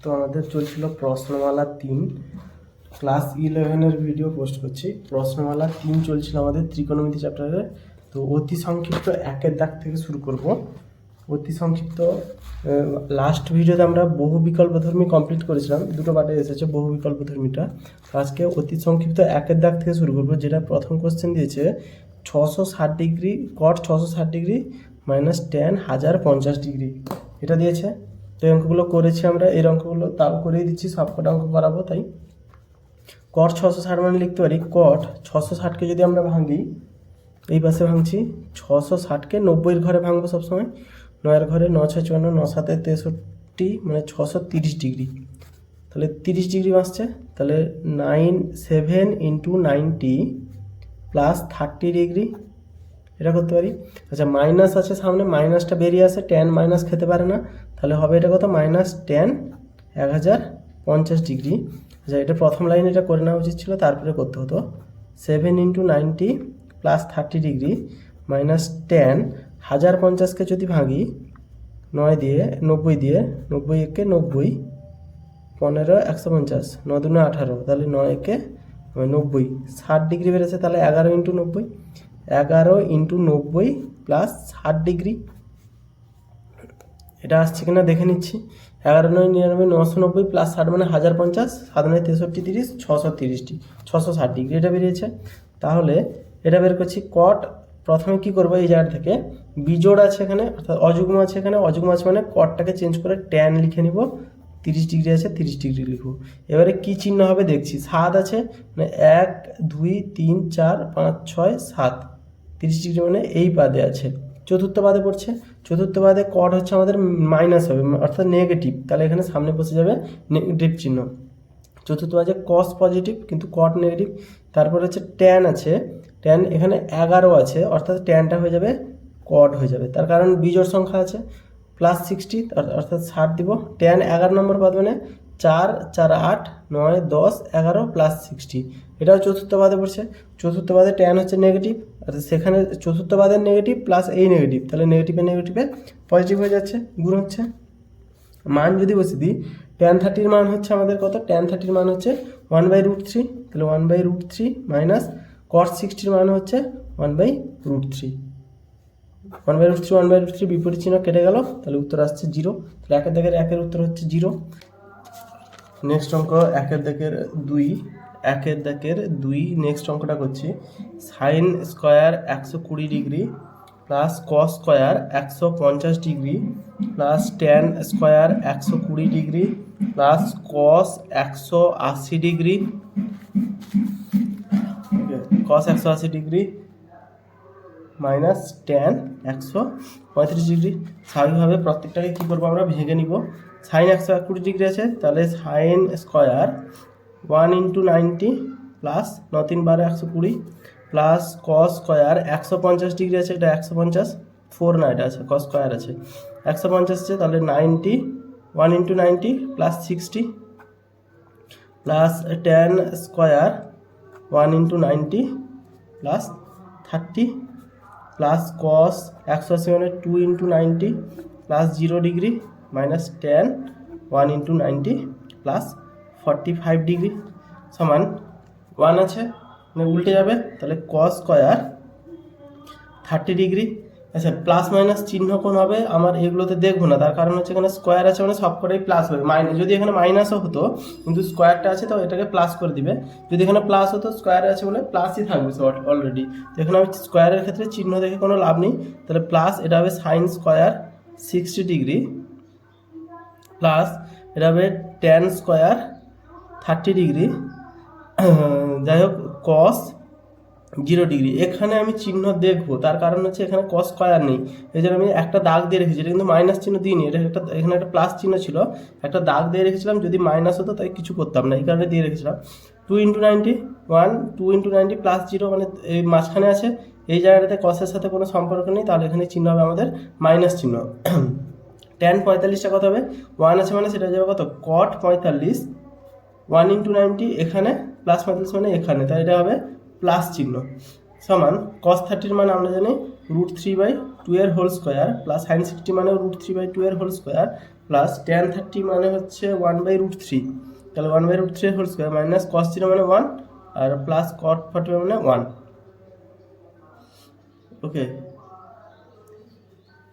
তো আমাদের চলছিল প্রশ্নমালা 3 ক্লাস 11-এর ভিডিও পোস্ট করছি। প্রশ্নমালা 3 চলছিল আমাদের ত্রিকোণমিতি চ্যাপ্টারে। তো অতি সংক্ষিপ্ত একের দাগ থেকে শুরু করব। অতি সংক্ষিপ্ত লাস্ট ভিডিওতে আমরা বহু বিকল্পধর্মী কমপ্লিট করেছিলাম, দুটো পার্টে এসেছে বহু বিকল্পধর্মীটা। তো আজকে অতি সংক্ষিপ্ত একের দাগ থেকে শুরু করব, যেটা প্রথম কোশ্চেন দিয়েছে 660 ডিগ্রি কট 660 ডিগ্রি মাইনাস ট্যান 1050 ডিগ্রি, এটা দিয়েছে। তো এই অঙ্কগুলো করেছি আমরা, এই অঙ্কগুলো তাও করেই দিচ্ছি, সবকটা অঙ্ক করাবো। তাই কট 660 মানে লিখতে পারি কট 660কে যদি আমরা ভাঙি, এই পাশে ভাঙছি 660কে 90-এর ঘরে ভাঙবো সবসময়, 9-এর ঘরে 9 6 54 9 7 63 মানে 630 ডিগ্রি। তাহলে 30 ডিগ্রি আসছে, তাহলে 7 ইন্টু 90 প্লাস 30 ডিগ্রি, এটা করতে পারি। আচ্ছা মাইনাস আছে সামনে, মাইনাসটা বেরিয়ে আসে, ট্যান মাইনাস খেতে পারে না, তাহলে হবে এটা কত, মাইনাস ট্যান 1050 ডিগ্রি। আচ্ছা এটা প্রথম লাইন, এটা করে নেওয়া উচিত ছিল, তারপরে করতে হতো 7 into 90 plus 30 degree minus tan 1050কে যদি ভাঙি 9 দিয়ে 90 দিয়ে, 90 একে 90, 15 150, 9 2 18, তাহলে 9 একে 90, 60 ডিগ্রি বেড়েছে, তাহলে 11 ইন্টু 90, 11 ইন্টু 90 প্লাস 60 ডিগ্রি, এটা আসছে কিনা দেখে নিচ্ছি। 11 9 99 990 প্লাস 60 মানে 1050, 7 9 63 30 660 ডিগ্রি, এটা বেরিয়েছে। তাহলে এটা বের করছি কট, প্রথমে কি করবো, এই জায়গা থেকে বিজোড় আছে এখানে, অর্থাৎ অযুগ্ম আছে এখানে, অযুগ্ম আছে মানে কটটাকে চেঞ্জ করে ট্যান লিখে নিব, 30 ডিগ্রি আছে 30 ডিগ্রি লিখব। এবারে কি চিহ্ন হবে দেখছি, 7 আছে মানে 1 2 3 4 5 6 7, 30 ডিগ্রি মানে এই পাদে আছে। চতুর্থ পাদে পড়ছে, চতুর্থ পাদে কট হচ্ছে আমাদের মাইনাস হবে, অর্থাৎ নেগেটিভ, তাহলে এখানে সামনে বসে যাবে নেগেটিভ চিহ্ন। চতুর্থ পাদে কস পজিটিভ কিন্তু কট নেগেটিভ। তারপর হচ্ছে ট্যান আছে, ট্যান এখানে 11 আছে, অর্থাৎ ট্যানটা হয়ে যাবে কট হয়ে যাবে, তার কারণ বিজোড় সংখ্যা আছে। প্লাস 60 অর্থাৎ 60 দিব, ট্যান 11 নম্বর পাদ মানে 4 4 8 9 10 11 প্লাস 60, এটাও চতুর্থ পাদে পড়ছে। চতুর্থ পাদে ট্যান হচ্ছে নেগেটিভ, অর্থাৎ সেখানে চতুর্থ পাদের নেগেটিভ প্লাস এই নেগেটিভ, তাহলে নেগেটিভে নেগেটিভে পজিটিভ হয়ে যাচ্ছে, গুণ হচ্ছে। মান যদি বসে দিই, ট্যান 30-র মান হচ্ছে আমাদের কত, ট্যান 30-র মান হচ্ছে 1/√3, তাহলে 1/√3 মাইনাস কট 60-র মান হচ্ছে 1/√3, 1/√3 1/√3 বিপরীত চিহ্ন কেটে গেল, তাহলে উত্তর আসছে 0। তাহলে একের দাগের একের উত্তর হচ্ছে 0। নেক্সট অঙ্ক একের দাগের 2, একের দাগের 2 নেক্সট অঙ্কটা করছি। Sine square 120 degree plus cos square 150 degree plus tan square 120 degree plus cos 180 degree, cos 180 degree minus tan 135 degree. স্বাভাবিকভাবে প্রত্যেকটাকে কী করবো, আমরা ভেঙে নিব। সাইন 120 ডিগ্রি আছে, তাহলে sine square 1 into 90 plus 9 3 12 120 plus cos square 150 degree আছে, এটা 150 4 না, এটা আছে কস স্কোয়ার আছে 150 আছে, তাহলে 90 1 into 90 plus 60 plus tan square 1 into 90 plus 30 plus cos 180 মানে 2 into 90 plus 0 degree minus tan 1 into 90 plus 45 degree সমান 1 আছে মানে উল্টে যাবে, তাহলে কস স্কোয়ার 30 ডিগ্রি। আচ্ছা প্লাস মাইনাস চিহ্ন কোন হবে, আমার এগুলোতে দেখবো না, তার কারণ হচ্ছে এখানে স্কোয়ার আছে মানে সব কটাই প্লাস হবে। যদি এখানে মাইনাসও হতো কিন্তু স্কোয়ারটা আছে তো এটাকে প্লাস করে দিবে, যদি এখানে প্লাস হতো স্কোয়ার আছে বলে প্লাসই থাকবে অলরেডি। তো এখানে আমি স্কোয়ারের ক্ষেত্রে চিহ্ন দেখে কোনো লাভ নেই, তাহলে প্লাস এটা হবে সাইন স্কোয়ার 60 ডিগ্রি প্লাস এটা হবে ট্যান স্কোয়ার 30 ডিগ্রি, যাই হোক কস 0 ডিগ্রি। এখানে আমি চিহ্ন দেখবো, তার কারণ হচ্ছে এখানে কস স্কোয়ার নেই, এই জন্য আমি একটা দাগ দিয়ে রেখেছি, এটা কিন্তু মাইনাস চিহ্ন দিইনি, এটা এখানে একটা প্লাস চিহ্ন ছিল, একটা দাগ দিয়ে রেখেছিলাম, যদি মাইনাস হতো তাই কিছু করতাম না, এই কারণে দিয়ে রেখেছিলাম। 2 ইন্টু 90 1 2 ইন্টু 90 প্লাস 0 মানে এই মাঝখানে আছে, এই জায়গাটাতে কসের সাথে কোনো সম্পর্ক নেই, তাহলে এখানে চিহ্ন হবে আমাদের মাইনাস চিহ্ন। ট্যান 45টা কত হবে, 1 আছে মানে সেটা যাবে কত, কট 45 1 ইন্টু 90 এখানে প্লাস 45 মানে এখানে, তাই এটা হবে প্লাস চিহ্ন সমান কস 30-র মান আমরা জানি √3/2 এর হোল স্কোয়ার প্লাস সাইন 60 মানে √3/2 এর হোল স্কোয়ার প্লাস ট্যান 30 মানে হচ্ছে 1/√3, তাহলে 1/√3 হোল স্কোয়ার মাইনাস কস 0 মানে 1 আর প্লাস কট 45 মানে 1। ওকে,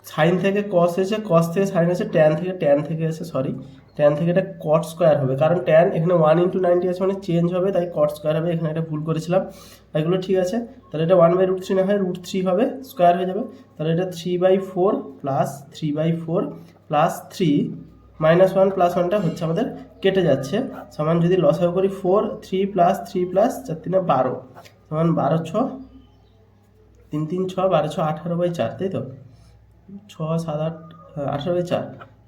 সাইন থেকে কস এসে, কস থেকে সাইন এসে, ট্যান থেকে এসে সরি ট্যান থেকে এটা কট স্কোয়ার হবে, কারণ ট্যান এখানে 1/90 আছে মানে চেঞ্জ হবে, তাই কট স্কোয়ার হবে, এখানে একটা ভুল করেছিলাম, এগুলো ঠিক আছে। তাহলে এটা 1/√3 না হয় √3 হবে, স্কোয়ার হয়ে যাবে, তাহলে এটা 3/4 প্লাস 3/4 প্লাস 3 -1 প্লাস 1টা হচ্ছে আমাদের কেটে যাচ্ছে, সমান যদি লসাগু করি 4 3 প্লাস 3 প্লাস 4 3 12 সমান 12 6 3 3 6 12 6 18/4, তাই তো 6 7 8 18/4,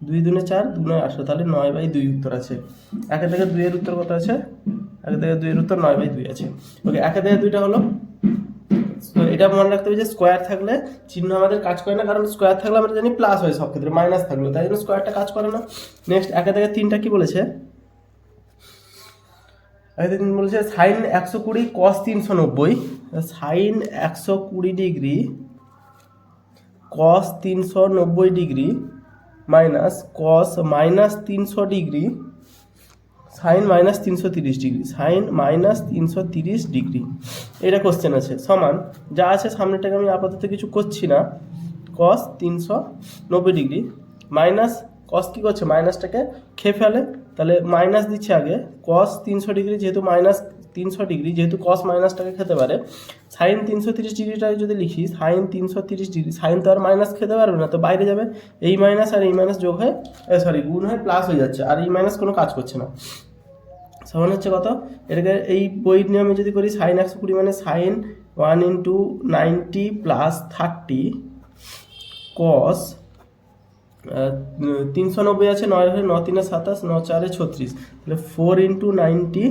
2 2 4 2 9 18, তাহলে 9/2 উত্তর আছে। একে থেকে 2 এর উত্তর কত আছে? একে থেকে 2 এর উত্তর 9/2 আছে। ওকে, একে থেকে 2টা হলো। তো এটা মনে রাখতে হবে যে স্কোয়ার থাকলে চিহ্ন আমাদের কাজ করে না, কারণ স্কোয়ার থাকলে আমরা জানি প্লাস হয় সব ক্ষেত্রে, মাইনাস থাকলো তাই জন্য স্কোয়ারটা কাজ করে না। নেক্সট একে থেকে 3টা কি বলেছে? একে থেকে 3 বলেছে sine 120 cos 390, sine 120 degree cos 390 degree minus cos -300 degree sine -330 degree, sine -330 degree, এটা কোশ্চেন আছে, সমান যা আছে সামনেটাকে আমি আপাতত কিছু করছি না, কস 390 ডিগ্রি মাইনাস কস কী করছে, মাইনাসটাকে খেয়ে ফেলে, তাহলে মাইনাস দিচ্ছে আগে, কস 300 ডিগ্রি যেহেতু -300 ডিগ্রি, যেহেতু কস মাইনাসটাকে খেতে পারে, সাইন 330 ডিগ্রিটাকে যদি লিখি সাইন 330 ডিগ্রি, সাইন তো আর মাইনাস খেতে পারবে না, তো বাইরে যাবে, এই মাইনাস আর এই মাইনাস যোগ হয়ে গুণ হয়ে প্লাস হয়ে যাচ্ছে, আর এই মাইনাস কোনো কাজ করছে না, সমান হচ্ছে কত? এটাকে এই বইয়ের নিয়মে যদি করি সাইন 120 মানে সাইন 1 × 90 প্লাস 30 কস 390 আছে, 9 9 3 27 9 4 36, তাহলে 4 × 90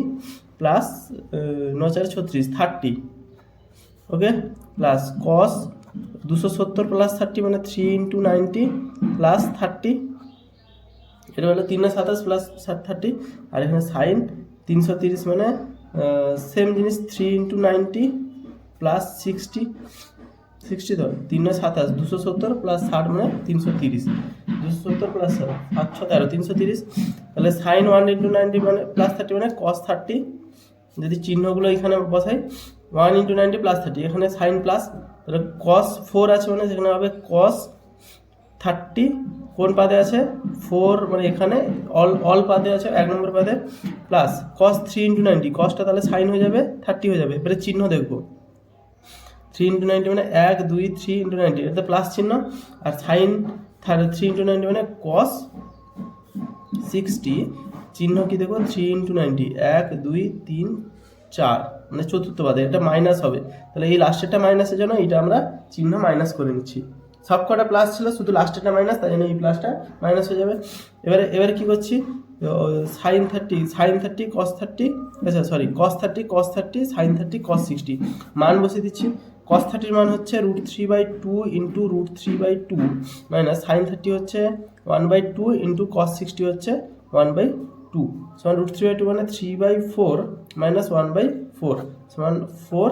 প্লাস 9 4 36 30, ওকে, প্লাস কস 270 প্লাস 30 মানে 3 × 90 প্লাস 30, এটা হলো 3 27 প্লাস 30, আর এখানে সাইন 330 মানে সেম জিনিস 3 × 90 প্লাস 60 তো 3 27 270 প্লাস 60 মানে 330, 270 প্লাস 7 13 330, তাহলে সাইন 1 × 90 মানে প্লাস 30 মানে কস 30, যদি চিহ্নগুলো এখানে বসাই 1 × 90 প্লাস 30, এখানে সাইন প্লাস, তাহলে কস 4 আছে মানে সেখানে হবে কস 30, কোন পাদে আছে 4 মানে এখানে অল পাদে আছে 1 নম্বর পাদে, প্লাস কস 3 × 90, কসটা তাহলে সাইন হয়ে যাবে 30 হয়ে যাবে, এবারে চিহ্ন দেখবো 3 × 90 মানে 1 2 3 × 90, এটা প্লাস চিহ্ন, আর সাইন 3 × 90 মানে কস 60, চিহ্ন কি দেখো 3 × 90 1 2 3 4 মানে চতুর্থ পাদে, এটা মাইনাস হবে, তাহলে এই লাস্টেরটা মাইনাসের জন্য এটা আমরা চিহ্ন মাইনাস করে নিচ্ছি, সব কটা প্লাস ছিল শুধু লাস্টেরটা মাইনাস, তাই জন্য এই প্লাসটা মাইনাস হয়ে যাবে। এবারে কি করছি, সাইন 30 কস 30, আচ্ছা সরি কস 30 সাইন 30 কস 60, মান বসিয়ে দিচ্ছি, কস 30 মান হচ্ছে √3/2 × √3/2 মাইনাস সাইন 30 হচ্ছে 1/2 × কস 60 হচ্ছে 1/2 সমান √3/2 মানে 3/4 মাইনাস 1/4 সমান 4,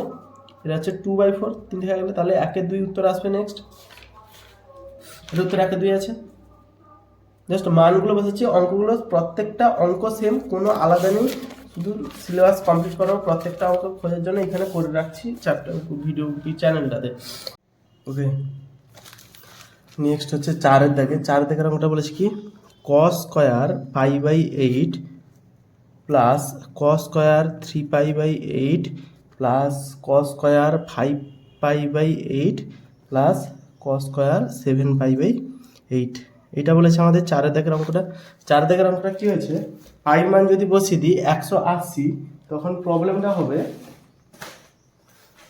এটা হচ্ছে 2/4, 3 থেকে গেলে, তাহলে 1 এর 2 উত্তর আসবে। নেক্সট এর উত্তর 1 এর 2 আছে, জাস্ট মানগুলো বসেছি, অঙ্কগুলো প্রত্যেকটা অঙ্ক সেম, কোনো আলাদা নেই, শুধু সিলেবাস কমপ্লিট করার প্রত্যেকটা অঙ্ক খোঁজার জন্য এখানে করে রাখছি চ্যাপ্টার ভিডিও চ্যানেলটাতে। ওকে, নেক্সট হচ্ছে 4 দাগের অঙ্কটা বলেছি কি, cos square π/8 plus cos square 3π/8 plus cos square 5π/8 plus cos square 7π/8, এটা বলেছে আমাদের 4 দাগের অঙ্কটা। 4 দাগের অঙ্কটা কি হয়েছে, পাই মান যদি বসিয়ে দিই 180, তখন প্রবলেমটা হবে,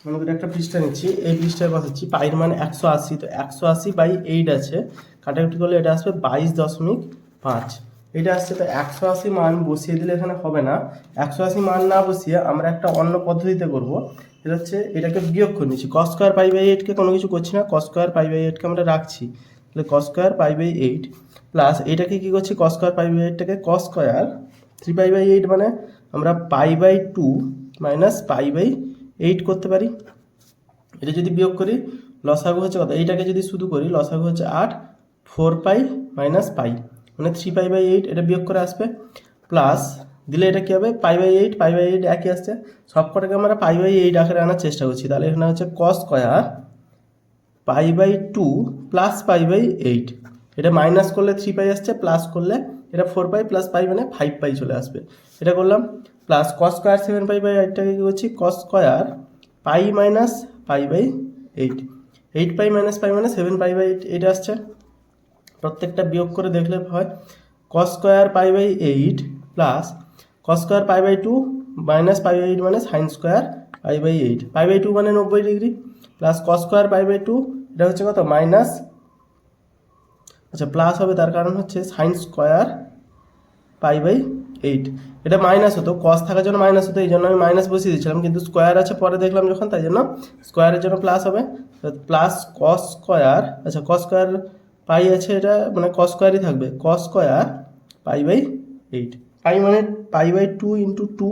আমাদের একটা পৃষ্ঠা নিচ্ছি, এই পৃষ্ঠায় বসাচ্ছি, পাইয়ের মান 180, তো 180/8 আছে, কাটাকুটি করলে এটা আসবে 22.5, এটা আসছে, তো 180 মান বসিয়ে দিলে এখানে হবে না, 180 মান না বসিয়ে আমরা একটা অন্য পদ্ধতিতে করব, এটা হচ্ছে এটাকে বিয়োগ করে নিচ্ছি, কস স্কোয়ার π/8কে কোনো কিছু করছি না, কস স্কোয়ার π/8কে আমরা রাখছি, তাহলে কস স্কোয়ার π/8 প্লাস এটাকে কী করছি, কস স্কোয়ার π/8টাকে কস স্কোয়ার 3π/8 মানে আমরা π/2 মাইনাস π/8 করতে পারি, এটা যদি বিয়োগ করি লসাগু হচ্ছে কত, এইটাকে যদি শুধু করি লসাগু হচ্ছে 8, 4π মাইনাস পাই মানে 3π/8 এটা বিয়োগ করে আসবে, প্লাস দিলে এটা কী হবে π/8 π/8 একই আসছে, সবকটাকে আমরা π/8 আকারে আনার চেষ্টা করছি। তাহলে এখানে হচ্ছে cos স্কোয়ার π/2 প্লাস π/8, এটা মাইনাস করলে 3π আসছে, প্লাস করলে এটা 4π প্লাস π মানে 5π চলে আসবে। এটা করলাম প্লাস cos স্কোয়ার 7π/8টাকে কী করছি cos স্কোয়ার π মাইনাস π/8, 8π মাইনাস π মানে 7π/8 এটা আসছে। প্রত্যেকটা বিয়োগ করে দেখলে হয় cos square π/8 plus cos square π/2 minus π/8 মানে sin স্কোয়ার π/8, π/2 মানে 90 ডিগ্রি, প্লাস cos স্কোয়ার π/2 এটা হচ্ছে কত মাইনাস, আচ্ছা প্লাস হবে তার কারণ হচ্ছে sin স্কোয়ার π/8, এটা মাইনাস হতো, cos থাকার জন্য মাইনাস হতো, এই জন্য আমি মাইনাস বসিয়ে দিয়েছিলাম, কিন্তু স্কোয়ার আছে পরে দেখলাম যখন, তাই জন্য স্কোয়ারের জন্য প্লাস হবে, প্লাস cos স্কোয়ার, আচ্ছা cos স্কোয়ার পাই আছে, এটা মানে cos স্কোয়ারই থাকবে, cos স্কোয়ার π/8, পাই মানে π/2 ইন্টু 2,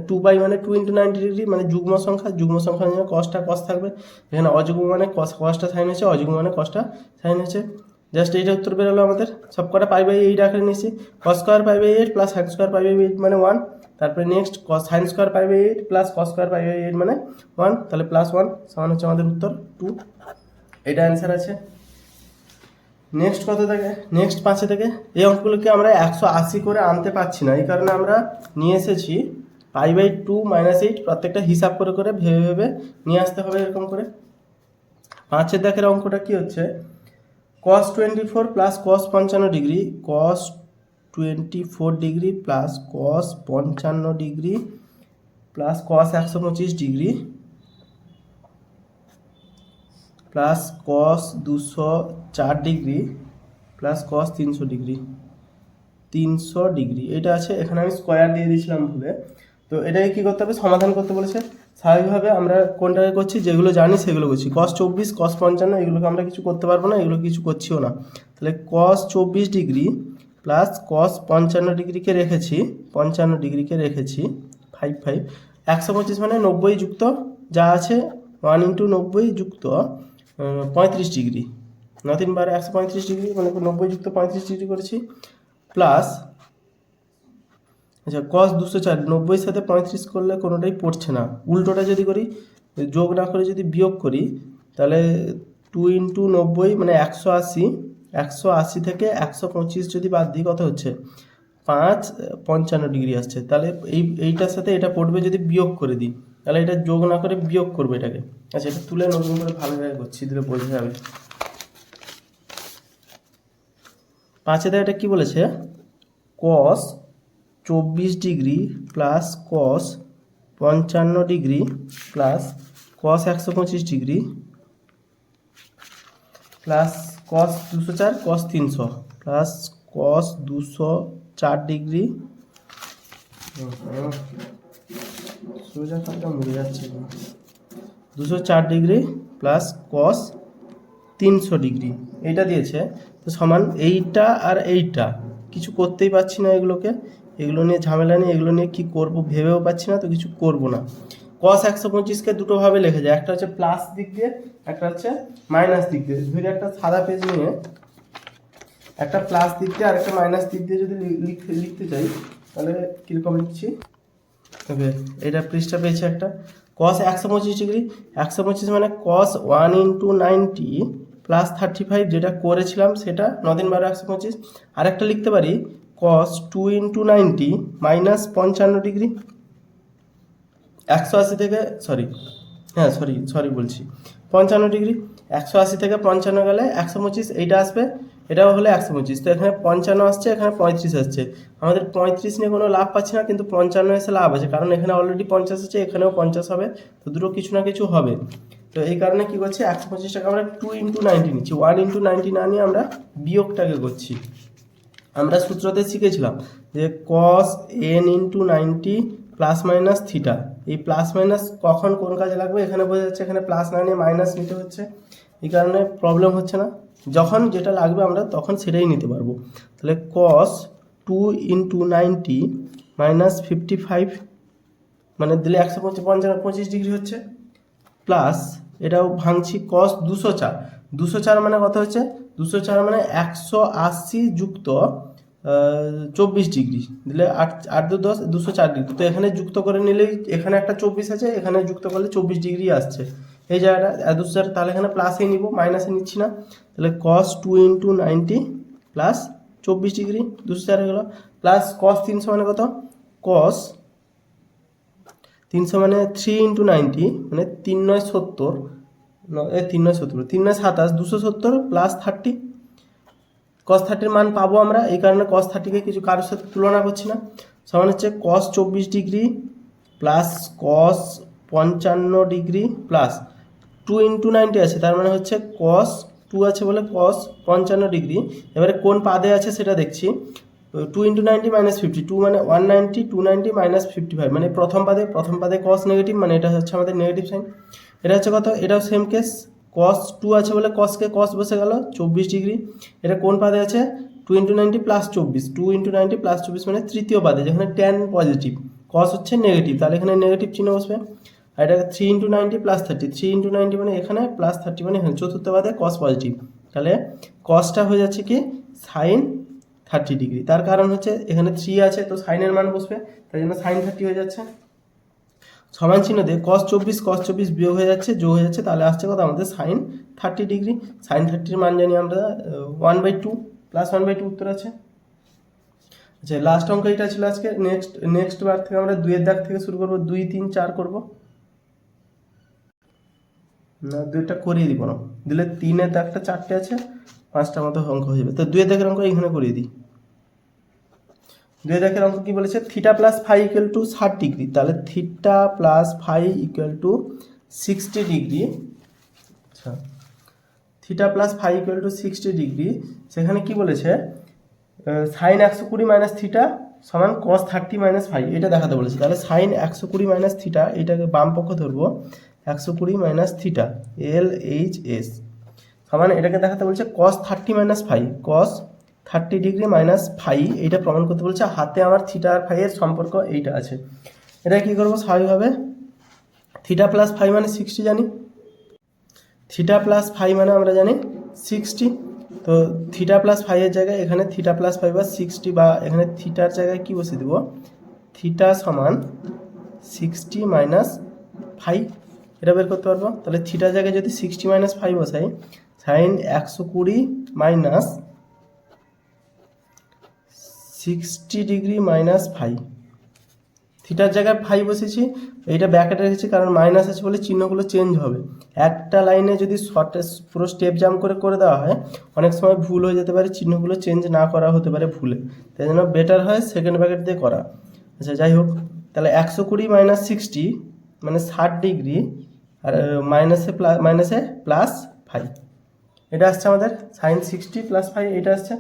2π মানে 2 ইন্টু 90 ডিগ্রি, মানে যুগ্ম সংখ্যার জন্য cosটা cos থাকবে, এখানে অযুগ্ম মানে cosটা সাইন হয়েছে, অযুগ্ম মানে cosটা সাইন হয়েছে। জাস্ট এইটা উত্তর বেরোলো আমাদের, সবকটা π/8 আকারে নিয়েছি, cos square π/8 plus sin square π/8 মানে 1, তারপরে next sin square π/8 plus cos square π/8 মানে 1, তাহলে প্লাস 1 সমান হচ্ছে আমাদের উত্তর 2, এটা অ্যান্সার আছে। নেক্সট কত থেকে, নেক্সট 5 থেকে এই অঙ্কগুলোকে আমরা 180 করে আনতে পারছি না, এই কারণে আমরা নিয়ে এসেছি π/2 - 8, প্রত্যেকটা হিসাব করে করে ভেবে ভেবে নিয়ে আসতে হবে এরকম করে। 5 দেখের অঙ্কটা কি হচ্ছে cos 24 plus cos 55 degree, cos 24 degree plus cos 55 degree plus cos 125 degree plus cos 204 degree plus cos 300 degree, 300 degree এটা আছে, এখানে আমি স্কোয়ার দিয়ে দিয়েছিলাম ভুলে। তো এটাকে কী করতে হবে, সমাধান করতে বলেছে। স্বাভাবিকভাবে আমরা কোনটাকে করছি, যেগুলো জানি সেগুলো করছি, cos 24 cos 55 এগুলোকে আমরা কিছু করতে পারবো না, এগুলো কিছু করছিও না। তাহলে cos 24 ডিগ্রি প্লাস cos 55 ডিগ্রিকে রেখেছি, 55 ডিগ্রিকে রেখেছি 5 125 মানে 90 যুক্ত যা আছে 1 ইন্টু 90 যুক্ত 35 ডিগ্রি, 9 3 12 135 ডিগ্রি মানে 90 যুক্ত 35 ডিগ্রি করেছি, প্লাস আচ্ছা cos 204, 90 সাথে 35 করলে কোনোটাই পড়ছে না, উল্টোটা যদি করি, যোগ না করে যদি বিয়োগ করি, তাহলে 2 ইন্টু 90 মানে 180, 180 থেকে 125 যদি বাদ দিই কত হচ্ছে 55 ডিগ্রি আসছে। তাহলে এইটার সাথে এটা পড়বে, যদি বিয়োগ করে দিই তাহলে এটা যোগ না করে বিয়োগ করবে এটাকে। আচ্ছা এটা তুলে নতুন করে ভালোভাবে করছি, দিলে বোঝা যাবে। 5 এটা কি বলেছে, cos 24 degree plus cos 55 degree plus cos 125 degree plus cos 204 cos 300 plus cos 204 degree, সোজা কাটটা মরে যাচ্ছে, 204 ডিগ্রি প্লাস cos 300 ডিগ্রি এইটা দিয়েছে। তো সমান এইটা আর এইটা কিছু করতেই পারছি না, এগুলো নিয়ে ঝামেলা নেই, এগুলো নিয়ে কী করবো ভেবেও পাচ্ছি না, তো কিছু করবো না। cos 125কে দুটোভাবে লেখা যায়, একটা হচ্ছে প্লাস দিক দিয়ে, একটা হচ্ছে মাইনাস দিক দিয়ে। ধরে একটা সাদা পেজ নিয়ে একটা প্লাস দিক দিয়ে আর একটা মাইনাস দিক দিয়ে যদি লিখতে চাই, তাহলে কীরকম লিখছি, ওকে এটা পৃষ্ঠা পেয়েছে একটা cos 125 ডিগ্রি, 125 মানে cos 1 ইন্টু 90 প্লাস 35 যেটা করেছিলাম সেটা 9 3 12 125, আর একটা লিখতে পারি cos 2 ইন্টু 90 মাইনাস 55 ডিগ্রি, 180 থেকে সরি বলছি 55 ডিগ্রি, 180 থেকে 55 গেলে 125, এইটা আসবে, এটাও হলে 125, তো এখানে 55 আসছে, এখানে 35 আসছে, আমাদের 35 নিয়ে কোনো লাভ পাচ্ছি না, কিন্তু 55 এসে লাভ আছে, কারণ এখানে অলরেডি 50 আছে, এখানেও 50 হবে, তো দুটো কিছু না কিছু হবে। তো এই কারণে কী করছি, 125টাকে আমরা 2 ইন্টু 90 নিচ্ছি, 1 ইন্টু 90 না নিয়ে আমরা বিয়োগটাকে করছি। আমরা সূত্রতে শিখেছিলাম যে cos n into 90 plus minus theta, এই প্লাস মাইনাস কখন কোন কাজে লাগবে এখানে বোঝা যাচ্ছে, এখানে প্লাস না নিয়ে মাইনাস নিতে হচ্ছে, এই কারণে প্রবলেম হচ্ছে না, যখন যেটা লাগবে আমরা তখন সেটাই নিতে পারবো। তাহলে cos 2 ইন্টু 90 মাইনাস 55 মানে দিলে 125 ডিগ্রি হচ্ছে, প্লাস এটাও ভাঙছি cos 204 মানে কত হচ্ছে, 204 মানে 180 যুক্ত 24 ডিগ্রি দিলে 8 8 2 10 204 ডিগ্রি। তো এখানে যুক্ত করে নিলেই এখানে একটা 24 আছে, এখানে যুক্ত করলে 24 ডিগ্রি আসছে এই জায়গাটা 204, তাহলে এখানে প্লাসে নিব, মাইনাসে নিচ্ছি না। তাহলে cos 2 × 90 প্লাস 24 ডিগ্রি 204 হয়ে গেল, প্লাস cos 300 মানে কত, cos 300 মানে 3 × 90 মানে 3 9 70, 3 9 70 3 9 27 270 প্লাস 30। cos 30 মান পাবো আমরা, এই কারণে cos 30কে কিছু কারোর সাথে তুলনা করছি না। সমান হচ্ছে cos 24 degree plus cos 55 degree plus 2 × 90 আছে, তার মানে হচ্ছে cos 2 আছে বলে cos 55 ডিগ্রি। এবারে কোন পাদে আছে সেটা দেখছি। 2 × 90 - 50, 2 মানে 190, 290 - 55 মানে প্রথম পাদে cos নেগেটিভ, মানে এটা হচ্ছে আমাদের নেগেটিভ সাইন। এটা হচ্ছে কত, এটাও সেম কেস, cos 2 আছে বলে cosকে cos বসে গেল 24 ডিগ্রি। এটা কোন পাদে আছে, 2 × 90 + 24, 2 × 90 + 24 মানে তৃতীয় পাদে, যেখানে tan পজিটিভ, cos হচ্ছে নেগেটিভ, তাহলে এখানে নেগেটিভ চিহ্ন বসবে। আর এটা 3 × 90 + 30, 3 × 90 মানে এখানে প্লাস 30 মানে এখানে চতুর্থ পাদে cos পজিটিভ, তাহলে cosটা হয়ে যাচ্ছে কি sin 30 ডিগ্রি। তার কারণ হচ্ছে এখানে 3 আছে, তো সাইনের মান বসবে, তাই জন্য sin 30 হয়ে যাচ্ছে। সমান চিহ্ন দিয়ে cos 24 বিয়োগ হয়ে যাচ্ছে, যোগ হয়ে যাচ্ছে, তাহলে আসছে কত আমাদের sin 30 ডিগ্রি। sin 30 মান জানি আমরা 1/2 প্লাস 1/2 উত্তর আছে। আচ্ছা, লাস্ট অঙ্ক এটা ছিল আজকে। নেক্সট বার থেকে আমরা 2 এর দাগ থেকে শুরু করব, 2 3 4 করব না, 2টা করিয়ে দিব না, দিলে 3 এর দাগটা 4টে আছে, 5টা মতো অঙ্ক হয়ে যাবে। তো 2 এর দাগের অঙ্ক এখানে করিয়ে দিই। 2 এর দাগের অঙ্ক কি বলেছে, θ + φ = 60 ডিগ্রি, তাহলে θ + φ = 60 ডিগ্রি। আচ্ছা, θ + φ = 60 ডিগ্রি, সেখানে কি বলেছে sin 120 - θ সমান cos 30 - φ, এটা দেখাতে বলেছে। তাহলে sin 120 - θ, এটাকে বাম পক্ষ ধরবো, 120 - θ LHS সমান, এটাকে দেখাতে বলছে cos 30 - φ, cos 30 degree minus phi, এইটা প্রমাণ করতে বলছে। হাতে আমার থিটা আর ফাই এর সম্পর্ক এইটা আছে। এটা কি করবো, স্বাভাবিকভাবে থিটা প্লাস ফাই মানে 60 জানি, থিটা প্লাস ফাই মানে আমরা জানি 60, তো থিটা প্লাস ফাই এর জায়গায় এখানে থিটা প্লাস ফাই বা 60, বা এখানে থিটার জায়গায় কি বসিয়ে দেবো, থিটা সমান 60 মাইনাস ফাই, এটা বের করতে পারবো। তাহলে থিটার জায়গায় যদি 60 মাইনাস ফাই বসাই, sine 120 minus 60 degree minus phi, থিটার জায়গায় ফাই বসেছি, এইটা ব্র্যাকেটে রেখেছি কারণ মাইনাস আছে বলে চিহ্নগুলো চেঞ্জ হবে। একটা লাইনে যদি পুরো স্টেপ জাম্প করে দেওয়া হয়, অনেক সময় ভুল হয়ে যেতে পারে, চিহ্নগুলো চেঞ্জ না করা হতে পারে ভুলে, তাই জন্য বেটার হয় সেকেন্ড ব্র্যাকেট দিয়ে করা। আচ্ছা, যাই হোক, তাহলে 120 মাইনাস 60 মানে 60 ডিগ্রি, আর মাইনাসে প্লাস ফাই, এটা আসছে আমাদের সাইন 60 প্লাস ফাই, এটা আসছে।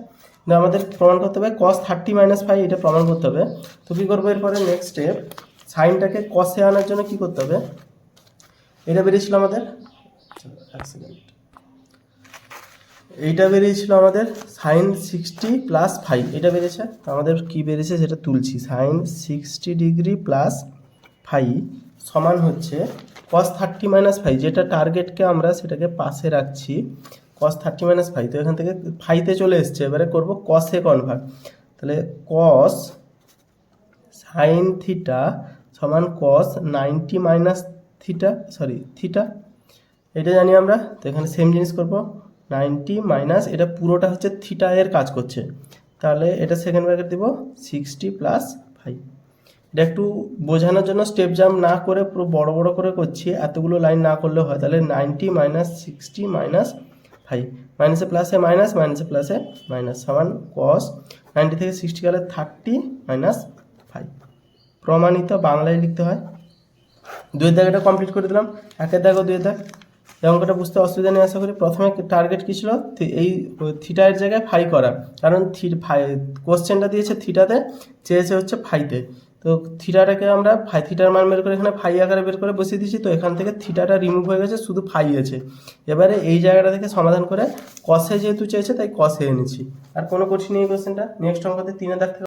আমাদের প্রমাণ করতে হবে cos 30 - ফাই, এটা প্রমাণ করতে হবে। তো কী করবো এরপরে, নেক্সট স্টেপ, সাইনটাকে কসে আনার জন্য কি করতে হবে, এটা বেরিয়েছিল আমাদের, এক সেকেন্ড, এইটা বেরিয়েছিল আমাদের সাইন 60 প্লাস ফাই, এটা বেরিয়েছে। তো আমাদের কি বেরিয়েছে সেটা তুলছি, সাইন 60 ডিগ্রি প্লাস ফাই সমান হচ্ছে cos 30 - ফাই, যেটা টার্গেটকে আমরা সেটাকে পাশে রাখছি, cos 30 - ফাই, তো এখান থেকে ফাইতে চলে এসছে, এবারে করব কসে কনভার্ট। তাহলে cos সাইন থিটা সমান cos 90 - থিটা, সরি থিটা, এটা জানি আমরা। তো এখানে সেম জিনিস করব, 90 মাইনাস, এটা পুরোটা হচ্ছে থিটা এর কাজ করছে, তাহলে এটা সেকেন্ড ব্র্যাকেট দিব 60 প্লাস ফাই। এটা একটু বোঝানোর জন্য স্টেপ জাম্প না করে পুরো বড় বড় করে করছি, এতগুলো লাইন না করলেও হয়। তাহলে 90 মাইনাস 60 মাইনাস ফাই, মাইনাসে প্লাসে মাইনাস, মাইনাসে প্লাসে মাইনাস, সমান cos 90 থেকে 60 গেলে 30 মাইনাস ফাই। প্রমাণিত বাংলায় লিখতে হয়। 2 এর দাগ এটা কমপ্লিট করে দিলাম, 1 এর দাগ ও 2 এর দাগ। এই অঙ্কটা বুঝতে অসুবিধা নেই আশা করি। প্রথমে টার্গেট কী ছিল, এই থিটার জায়গায় ফাই করা, কারণ কোশ্চেনটা দিয়েছে থিটাতে, চেয়েছে হচ্ছে ফাইতে। তো থিটাটাকে আমরা থিটার মান বের করে এখানে ফাই আকারে বের করে বসিয়ে দিয়েছি, তো এখান থেকে থিটাটা রিমুভ হয়ে গেছে, শুধু ফাই আছে। এবারে এই জায়গাটা থেকে সমাধান করে কসে যেহেতু চেয়েছে তাই কসে এনেছি। আর কোনো কঠিন এই কোশ্চেনটা। নেক্সট অঙ্কতে 3 এর দাগ থেকে